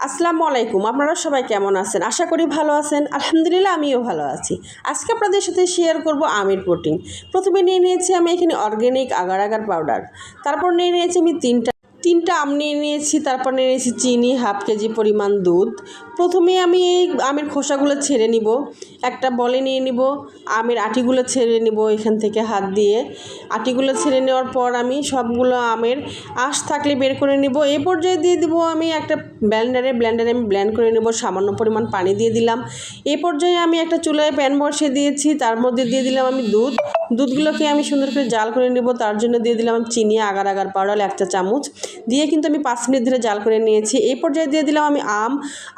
আসসালামু আলাইকুম। আপনারা সবাই কেমন আছেন? আশা করি ভালো আছেন। আলহামদুলিল্লাহ আমিও ভালো আছি। আজকে আপনাদের সাথে শেয়ার করব আমের পুডিং। প্রথমে নিয়ে নিয়েছি আমি এখানে অর্গ্যানিক আগার আগার পাউডার। তারপর নিয়ে নিয়েছি আমি তিনটা আম নিয়ে নিয়েছি। তারপর নিয়ে নিয়েছি চিনি, হাফ কেজি পরিমাণ দুধ। প্রথমে আমি এই আমের খোসাগুলো ছেড়ে নিব। একটা বলে নিয়ে নিব, আমের আটিগুলো ছেড়ে নিব এখান থেকে হাত দিয়ে। আটিগুলো ছেড়ে নেওয়ার পর আমি সবগুলো আমের আঁশ থাকলে বের করে নিব। এই পর্যায়ে দিয়ে দিব আমি একটা ব্লেন্ডারে আমি ব্লেন্ড করে নেব। সামান্য পরিমাণ পানি দিয়ে দিলাম। এই পর্যায়ে আমি একটা চুলায় প্যান বসিয়ে দিয়েছি, তার মধ্যে দিয়ে দিলাম আমি দুধগুলোকে আমি সুন্দর করে জাল করে নেব। তার জন্য দিয়ে দিলাম আমি চিনি, আগার আগার পাউডার 1 চা চামচ দিয়ে কিন্তু আমি 5 মিনিট ধরে জাল করে নিয়েছি। এই পর্যায়ে দিয়ে দিলাম আমি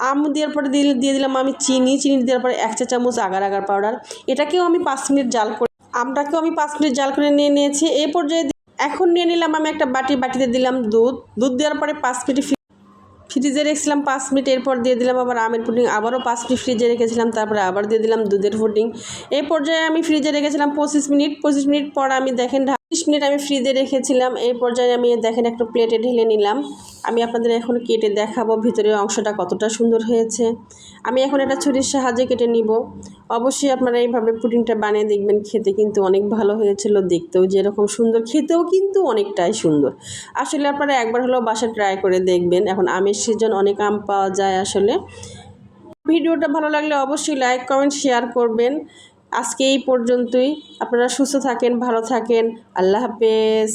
আম দেওয়ার পরে দিয়ে দিলাম আমি চিনি দেওয়ার পরে 1 চা চামচ আগার আগার পাউডার। এটাকেও আমি 5 মিনিট জাল করে, আমটাকেও আমি 5 মিনিট জাল করে নিয়ে নিয়েছি। এই পর্যায়ে এখন নিয়ে নিলাম আমি একটা বাটিতে দিলাম দুধ দেওয়ার পরে 5 মিনিট ফ্রিজে রেখেছিলাম 5 মিনিট। এরপর দিয়ে দিলাম আবার আমের পুডিং, আবারও 5 মিনিট ফ্রিজে রেখেছিলাম। তারপরে আবার দিয়ে দিলাম দুধের পুডিং। এই পর্যায়ে আমি ফ্রিজে রেখেছিলাম 25 মিনিট পর আমি দেখেন 20 মিনিট আমি ফ্রিজে রেখেছিলাম। এই পর্যায়ে আমি দেখেন একটা প্লেটে ঢেলে নিলাম। আমি আপনাদের এখন কেটে দেখাবো ভিতরের অংশটা কতটা সুন্দর হয়েছে। আমি এখন এটা ছুরির সাহায্যে কেটে নিব। অবশ্যই আপনারা এইভাবে পুডিংটা বানিয়ে দেখবেন, খেতে কিন্তু অনেক ভালো হয়েছিল। দেখতেও যেরকম সুন্দর, খেতেও কিন্তু অনেকটাই সুন্দর। আসলে আপনারা একবার হলেও বাসায় ট্রাই করে দেখবেন। এখন আমের সিজন, অনেক আম পাওয়া যায় আসলে। ভিডিওটা ভালো লাগলে অবশ্যই লাইক, কমেন্ট, শেয়ার করবেন। আজকে এই পর্যন্তই। আপনারা সুস্থ থাকেন, ভালো থাকেন। আল্লাহ হাফেজ।